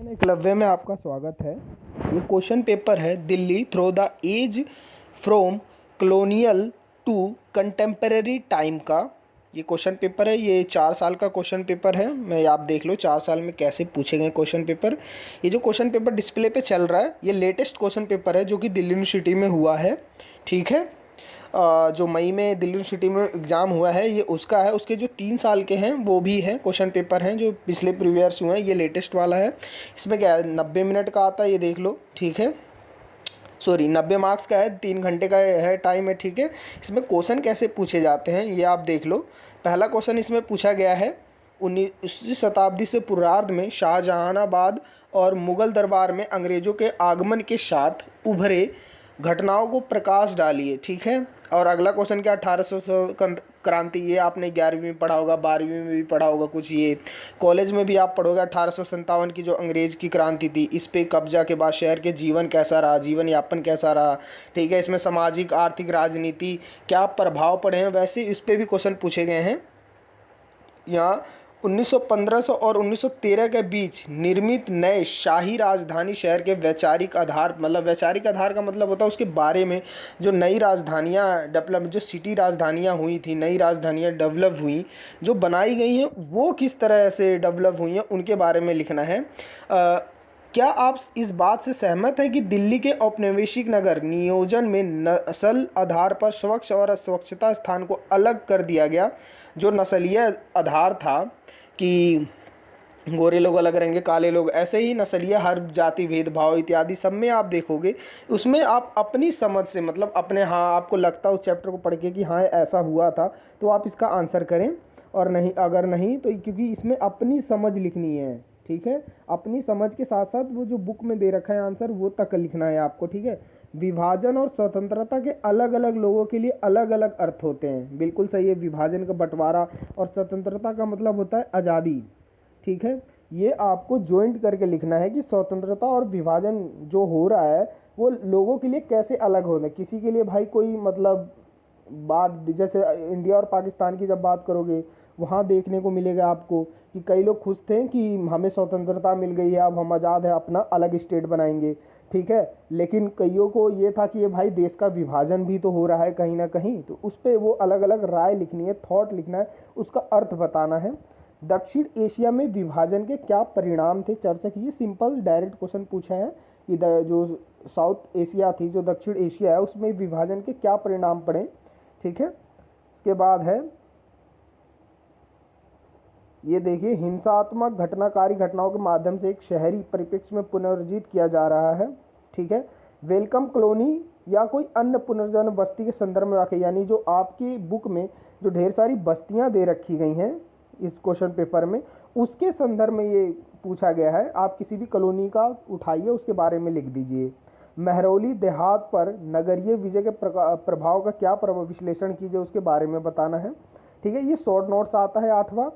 एकलव्य में आपका स्वागत है। ये क्वेश्चन पेपर है Delhi through the age from colonial to contemporary time का। ये क्वेश्चन पेपर है, ये 4 साल का क्वेश्चन पेपर है। मैं आप देख लो 4 साल में कैसे पूछे गए क्वेश्चन पेपर। ये जो क्वेश्चन पेपर डिस्प्ले पे चल रहा है, ये लेटेस्ट क्वेश्चन पेपर है जो कि दिल्ली यूनिवर्सिटी में हुआ है। ठीक है, जो मई में दिल्ली यूनिवर्सिटी में एग्ज़ाम हुआ है ये उसका है। उसके जो 3 साल के हैं वो भी हैं, क्वेश्चन पेपर हैं जो पिछले प्रीवियस हुए हैं। ये लेटेस्ट वाला है। इसमें क्या है, 90 मिनट का आता है, ये देख लो। ठीक है, सॉरी 90 मार्क्स का है, 3 घंटे का है टाइम है। ठीक है, इसमें क्वेश्चन कैसे पूछे जाते हैं ये आप देख लो। पहला क्वेश्चन इसमें पूछा गया है, 19वीं शताब्दी से पूर्वार्ध में शाहजहानाबाद और मुग़ल दरबार में अंग्रेज़ों के आगमन के साथ उभरे घटनाओं को प्रकाश डालिए। ठीक है, और अगला क्वेश्चन क्या, 1800 क्रांति, ये आपने 11वीं में पढ़ा होगा, 12वीं में भी पढ़ा होगा कुछ, ये कॉलेज में भी आप पढ़ोगे। 1857 की जो अंग्रेज़ की क्रांति थी, इस पे कब्जा के बाद शहर के जीवन कैसा रहा, जीवन यापन कैसा रहा। ठीक है, इसमें सामाजिक आर्थिक राजनीति क्या प्रभाव पड़े हैं, वैसे इस पर भी क्वेश्चन पूछे गए हैं। यहाँ 1500 और 1913 के बीच निर्मित नए शाही राजधानी शहर के वैचारिक आधार, मतलब वैचारिक आधार का मतलब होता है उसके बारे में, जो नई राजधानियाँ डेवलप, जो सिटी राजधानियाँ हुई थी, नई राजधानियाँ डेवलप हुई, जो बनाई गई हैं, वो किस तरह से डेवलप हुई हैं, उनके बारे में लिखना है। क्या आप इस बात से सहमत हैं कि दिल्ली के औपनिवेशिक नगर नियोजन में नस्ल आधार पर स्वच्छ और स्वच्छता स्थान को अलग कर दिया गया? जो नस्लीय आधार था कि गोरे लोग अलग रहेंगे, काले लोग, ऐसे ही नस्लीय हर जाति भेदभाव इत्यादि सब में आप देखोगे, उसमें आप अपनी समझ से, मतलब अपने, हाँ आपको लगता है उस चैप्टर को पढ़ के कि हाँ ऐसा हुआ था, तो आप इसका आंसर करें। और नहीं, अगर नहीं तो, क्योंकि इसमें अपनी समझ लिखनी है। ठीक है, अपनी समझ के साथ साथ वो जो बुक में दे रखा है आंसर वो तक लिखना है आपको। ठीक है, विभाजन और स्वतंत्रता के अलग अलग लोगों के लिए अलग अलग अर्थ होते हैं। बिल्कुल सही है, विभाजन का बंटवारा, और स्वतंत्रता का मतलब होता है आज़ादी। ठीक है, ये आपको जॉइंट करके लिखना है कि स्वतंत्रता और विभाजन जो हो रहा है वो लोगों के लिए कैसे अलग होना है। किसी के लिए भाई कोई मतलब बात, जैसे इंडिया और पाकिस्तान की जब बात करोगे, वहाँ देखने को मिलेगा आपको कि कई लोग खुश थे कि हमें स्वतंत्रता मिल गई है, अब हम आज़ाद है, अपना अलग स्टेट बनाएंगे। ठीक है, लेकिन कईयों को ये था कि ये भाई देश का विभाजन भी तो हो रहा है कहीं ना कहीं, तो उस पर वो अलग अलग राय लिखनी है, थॉट लिखना है, उसका अर्थ बताना है। दक्षिण एशिया में विभाजन के क्या परिणाम थे, चर्चा कीजिए। सिंपल डायरेक्ट क्वेश्चन पूछा है कि जो साउथ एशिया थी, जो दक्षिण एशिया है, उसमें विभाजन के क्या परिणाम पड़े। ठीक है, इसके बाद है, ये देखिए, हिंसात्मक घटनाकारी घटनाओं के माध्यम से एक शहरी परिप्रेक्ष्य में पुनर्जीत किया जा रहा है। ठीक है, वेलकम कॉलोनी या कोई अन्य पुनर्जन बस्ती के संदर्भ में वाकई, यानी जो आपकी बुक में जो ढेर सारी बस्तियां दे रखी गई हैं इस क्वेश्चन पेपर में, उसके संदर्भ में ये पूछा गया है। आप किसी भी कॉलोनी का उठाइए, उसके बारे में लिख दीजिए। महरौली देहात पर नगरीय विजय के प्रभाव का क्या विश्लेषण कीजिए, उसके बारे में बताना है। ठीक है, ये शॉर्ट नोट्स आता है 8वां।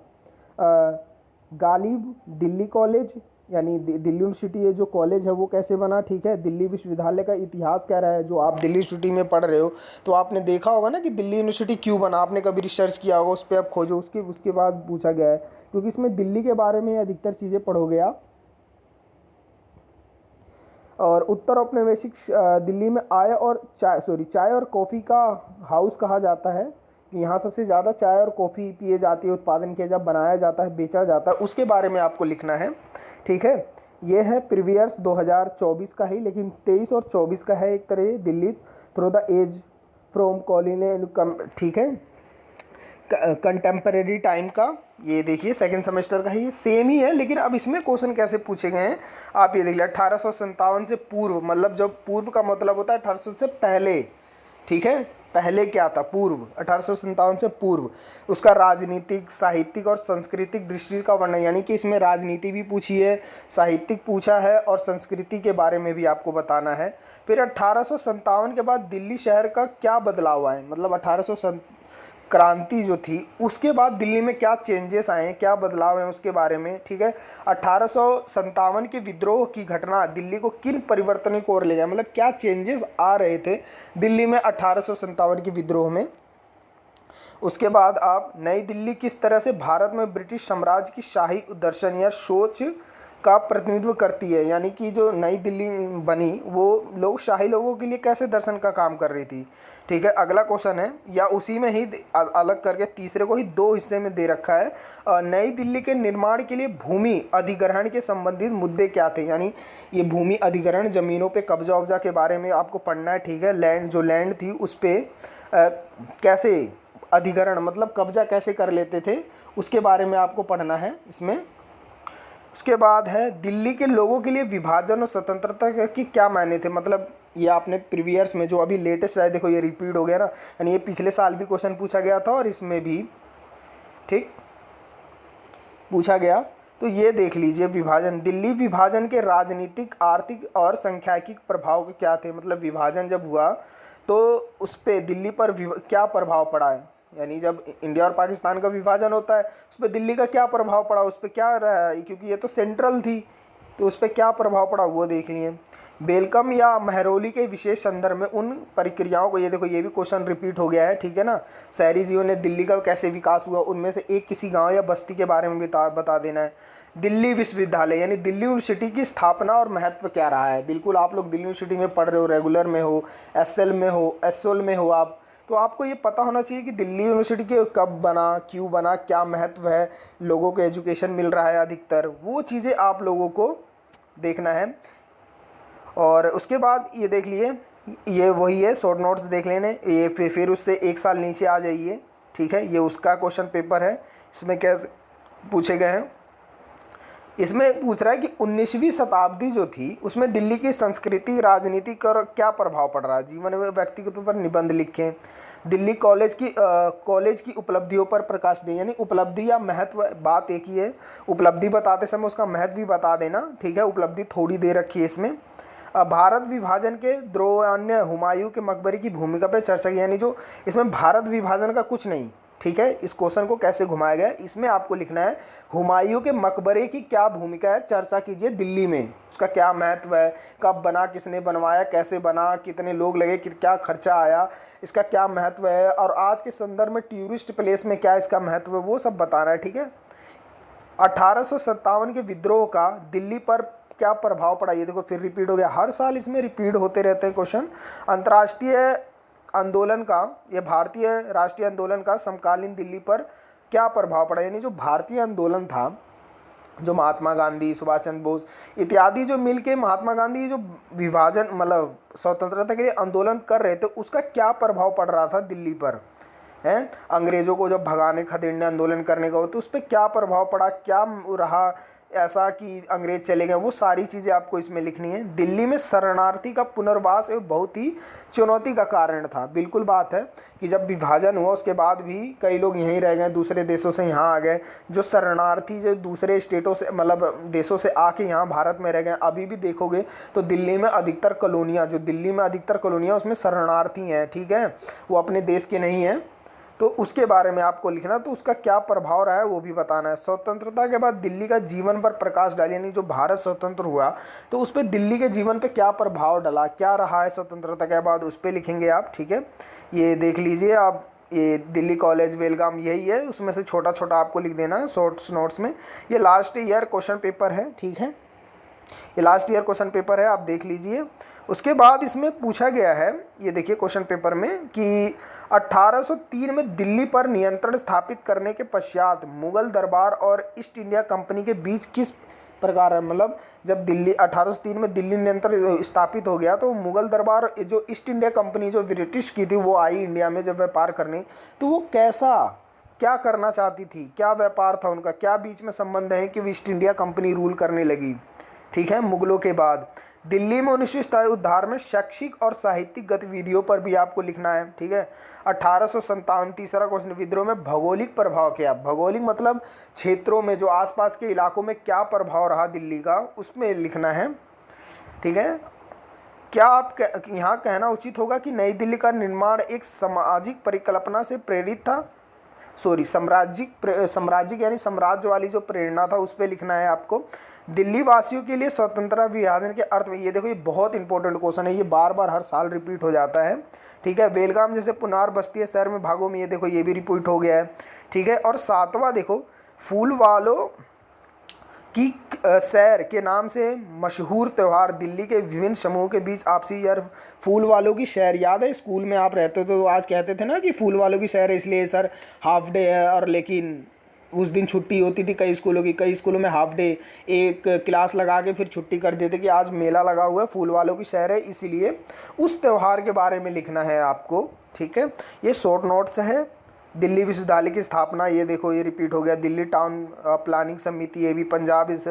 गालिब दिल्ली कॉलेज, यानी दिल्ली यूनिवर्सिटी, ये जो कॉलेज है वो कैसे बना। ठीक है, दिल्ली विश्वविद्यालय का इतिहास क्या रहा है। जो आप दिल्ली यूनिवर्सिटी में पढ़ रहे हो तो आपने देखा होगा ना कि दिल्ली यूनिवर्सिटी क्यों बना, आपने कभी रिसर्च किया होगा, उस पर आप खोजो। उसके बाद पूछा गया है, क्योंकि इसमें दिल्ली के बारे में अधिकतर चीज़ें पढ़ोगे आप। और उत्तर औपनिवेशिक दिल्ली में चाय और कॉफ़ी का हाउस कहा जाता है कि यहाँ सबसे ज़्यादा चाय और कॉफ़ी पिए जाती है, उत्पादन किया, जब बनाया जाता है, बेचा जाता है, उसके बारे में आपको लिखना है। ठीक है, ये है प्रीवियस 2024 का ही, लेकिन 23 और 24 का है एक तरह, Delhi through the age from colonial. ठीक है, कंटेम्परेरी टाइम का, ये देखिए सेकंड सेमेस्टर का ही सेम ही है, लेकिन अब इसमें क्वेश्चन कैसे पूछे गए हैं आप ये देख लिया। 1857 से पूर्व, मतलब जब पूर्व का मतलब होता है 1800 से पहले। ठीक है, पहले क्या था, पूर्व, 1857 से पूर्व, उसका राजनीतिक, साहित्यिक और सांस्कृतिक दृष्टि का वर्णन, यानी कि इसमें राजनीति भी पूछी है, साहित्यिक पूछा है, और संस्कृति के बारे में भी आपको बताना है। फिर 1857 के बाद दिल्ली शहर का क्या बदलाव आए, मतलब 1800 क्रांति जो थी उसके बाद दिल्ली में क्या चेंजेस आए हैं, क्या बदलाव हैं, उसके बारे में। ठीक है, 1857 के विद्रोह की घटना दिल्ली को किन परिवर्तनों की ओर ले गया, मतलब क्या चेंजेस आ रहे थे दिल्ली में 1857 के विद्रोह में, उसके बाद आप नई दिल्ली किस तरह से भारत में ब्रिटिश साम्राज्य की शाही दर्शन या सोच का प्रतिनिधित्व करती है, यानी कि जो नई दिल्ली बनी वो लोग शाही लोगों के लिए कैसे दर्शन का काम कर रही थी। ठीक है, अगला क्वेश्चन है, या उसी में ही अलग करके तीसरे को ही दो हिस्से में दे रखा है, नई दिल्ली के निर्माण के लिए भूमि अधिग्रहण के संबंधित मुद्दे क्या थे। यानी ये भूमि अधिग्रहण, ज़मीनों पे कब्जा वब्जा के बारे में आपको पढ़ना है। ठीक है, लैंड थी उस पर कैसे अधिग्रहण मतलब कब्जा कैसे कर लेते थे, उसके बारे में आपको पढ़ना है इसमें। उसके बाद है दिल्ली के लोगों के लिए विभाजन और स्वतंत्रता की क्या मायने थे। मतलब ये आपने प्रीवियस में जो अभी लेटेस्ट आया, देखो ये रिपीट हो गया ना, यानी ये पिछले साल भी क्वेश्चन पूछा गया था और इसमें भी ठीक पूछा गया। तो ये देख लीजिए, विभाजन, दिल्ली विभाजन के राजनीतिक, आर्थिक और सांख्यिकी प्रभाव के क्या थे। मतलब विभाजन जब हुआ तो उस पर दिल्ली पर क्या प्रभाव पड़ा है, यानी जब इंडिया और पाकिस्तान का विभाजन होता है उस पर दिल्ली का क्या प्रभाव पड़ा, उस पर क्या रहा है, क्योंकि ये तो सेंट्रल थी तो उस पर क्या प्रभाव पड़ा वो देख लिए। बेलकम या महरौली के विशेष संदर्भ में उन प्रक्रियाओं को, ये देखो ये भी क्वेश्चन रिपीट हो गया है। ठीक है ना, शहरी जीवन में दिल्ली का कैसे विकास हुआ, उनमें से एक किसी गांव या बस्ती के बारे में भी बता देना है। दिल्ली विश्वविद्यालय यानी दिल्ली यूनिवर्सिटी की स्थापना और महत्व क्या रहा है। बिल्कुल आप लोग दिल्ली यूनिवर्सिटी में पढ़ रहे हो, रेगुलर में हो, एसएल में हो, एसओल में हो आप, तो आपको ये पता होना चाहिए कि दिल्ली यूनिवर्सिटी के कब बना, क्यों बना, क्या महत्व है, लोगों को एजुकेशन मिल रहा है अधिकतर, वो चीज़ें आप लोगों को देखना है। और उसके बाद ये देख लिए, ये वही है, शॉर्ट नोट्स देख लेने, ये फिर उससे एक साल नीचे आ जाइए। ठीक है, ये उसका क्वेश्चन पेपर है, इसमें कैसे पूछे गए हैं। इसमें पूछ रहा है कि 19वीं शताब्दी जो थी उसमें दिल्ली की संस्कृति, राजनीति और क्या प्रभाव पड़ रहा है, जीवन में व्यक्तिगत पर निबंध लिखें। दिल्ली कॉलेज की उपलब्धियों पर प्रकाश दें, यानी उपलब्धि या महत्व, बात एक ही है, उपलब्धि बताते समय उसका महत्व भी बता देना। ठीक है, उपलब्धि थोड़ी दे रखी है इसमें। भारत विभाजन के द्रोणान्य हुमायूं के मकबरे की भूमिका पर चर्चा की, यानी जो इसमें भारत विभाजन का कुछ नहीं। ठीक है, इस क्वेश्चन को कैसे घुमाया गया, इसमें आपको लिखना है हुमायूं के मकबरे की क्या भूमिका है, चर्चा कीजिए दिल्ली में, उसका क्या महत्व है, कब बना, किसने बनवाया, कैसे बना, कितने लोग लगे, क्या खर्चा आया, इसका क्या महत्व है, और आज के संदर्भ में टूरिस्ट प्लेस में क्या इसका महत्व है, वो सब बताना है। ठीक है, 1857 के विद्रोह का दिल्ली पर क्या प्रभाव पड़ा, ये देखो फिर रिपीट हो गया, हर साल इसमें रिपीट होते रहते हैं क्वेश्चन। अंतर्राष्ट्रीय आंदोलन का, ये भारतीय राष्ट्रीय आंदोलन का समकालीन दिल्ली पर क्या प्रभाव पड़ा, यानी जो भारतीय आंदोलन था, जो महात्मा गांधी, सुभाष चंद्र बोस इत्यादि जो मिलके महात्मा गांधी जो विभाजन मतलब स्वतंत्रता के लिए आंदोलन कर रहे थे, उसका क्या प्रभाव पड़ रहा था दिल्ली पर, हैं अंग्रेज़ों को जब भगाने खदेड़ने आंदोलन करने का हो तो उस पर क्या प्रभाव पड़ा, क्या रहा ऐसा कि अंग्रेज चले गए, वो सारी चीज़ें आपको इसमें लिखनी है। दिल्ली में शरणार्थी का पुनर्वास एक बहुत ही चुनौती का कारण था। बिल्कुल बात है कि जब विभाजन हुआ उसके बाद भी कई लोग यहीं रह गए, दूसरे देशों से यहाँ आ गए, जो शरणार्थी जो दूसरे स्टेटों से मतलब देशों से आके यहाँ भारत में रह गए, अभी भी देखोगे तो दिल्ली में अधिकतर कॉलोनियाँ, जो दिल्ली में अधिकतर कॉलोनियाँ उसमें शरणार्थी हैं। ठीक है, वो अपने देश के नहीं हैं, तो उसके बारे में आपको लिखना, तो उसका क्या प्रभाव रहा है वो भी बताना है। स्वतंत्रता के बाद दिल्ली का जीवन पर प्रकाश डालिए, यानी जो भारत स्वतंत्र हुआ तो उस पर दिल्ली के जीवन पे क्या प्रभाव डला, क्या रहा है स्वतंत्रता के बाद, उस पर लिखेंगे आप। ठीक है, ये देख लीजिए आप, ये दिल्ली कॉलेज बेलगाम यही है, उसमें से छोटा छोटा आपको लिख देना है शॉर्ट्स नोट्स में। ये लास्ट ईयर क्वेश्चन पेपर है। ठीक है, ये लास्ट ईयर क्वेश्चन पेपर है, आप देख लीजिए। उसके बाद इसमें पूछा गया है, ये देखिए क्वेश्चन पेपर में, कि 1803 में दिल्ली पर नियंत्रण स्थापित करने के पश्चात मुगल दरबार और ईस्ट इंडिया कंपनी के बीच किस प्रकार है, मतलब जब दिल्ली 1803 में दिल्ली नियंत्रण स्थापित हो गया तो मुगल दरबार जो ईस्ट इंडिया कंपनी जो ब्रिटिश की थी वो आई इंडिया में जब व्यापार करने, तो वो कैसा क्या करना चाहती थी, क्या व्यापार था उनका, क्या बीच में संबंध है कि ईस्ट इंडिया कंपनी रूल करने लगी। ठीक है, मुगलों के बाद दिल्ली में 19वीं शताब्दी उद्धार में शैक्षिक और साहित्यिक गतिविधियों पर भी आपको लिखना है। ठीक है, 1857 तीसरा क्वेश्चन, विद्रोह में भौगोलिक प्रभाव क्या, भौगोलिक मतलब क्षेत्रों में जो आसपास के इलाकों में क्या प्रभाव रहा दिल्ली का, उसमें लिखना है। ठीक है, क्या आप यहाँ कहना उचित होगा कि नई दिल्ली का निर्माण एक सामाजिक परिकल्पना से प्रेरित था। सॉरी साम्राज्यिक यानी साम्राज्य वाली जो प्रेरणा था उस पर लिखना है आपको। दिल्ली वासियों के लिए स्वतंत्रता विभाजन के अर्थ में, ये देखो ये बहुत इंपॉर्टेंट क्वेश्चन है, ये बार बार हर साल रिपीट हो जाता है। ठीक है, बेलगाम जैसे पुनार बस्ती शहर में भागों में, ये देखो ये भी रिपीट हो गया है। ठीक है, और 7वां देखो, फूल वालों की सैर के नाम से मशहूर त्यौहार दिल्ली के विभिन्न समूहों के बीच आपसी यार। फूल वालों की सैर याद है, स्कूल में आप रहते तो आज कहते थे ना कि फूल वालों की सैर, इसलिए सर हाफ डे है, और लेकिन उस दिन छुट्टी होती थी कई स्कूलों की, कई स्कूलों में हाफ डे, एक क्लास लगा के फिर छुट्टी कर देते कि आज मेला लगा हुआ है, फूल वालों की सैर है, इसीलिए उस त्यौहार के बारे में लिखना है आपको। ठीक है, ये शॉर्ट नोट्स है। दिल्ली विश्वविद्यालय की स्थापना, ये देखो ये रिपीट हो गया। दिल्ली टाउन प्लानिंग समिति, ये भी। पंजाब इस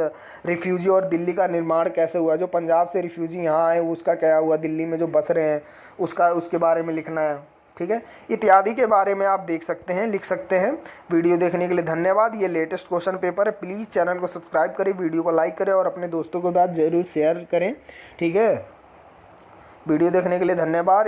रिफ्यूजी और दिल्ली का निर्माण कैसे हुआ, जो पंजाब से रिफ्यूजी यहाँ आए उसका क्या हुआ, दिल्ली में जो बस रहे हैं उसका, उसके बारे में लिखना है। ठीक है, इत्यादि के बारे में आप देख सकते हैं, लिख सकते हैं। वीडियो देखने के लिए धन्यवाद। ये लेटेस्ट क्वेश्चन पेपर है। प्लीज़ चैनल को सब्सक्राइब करें, वीडियो को लाइक करें और अपने दोस्तों के साथ ज़रूर शेयर करें। ठीक है, वीडियो देखने के लिए धन्यवाद।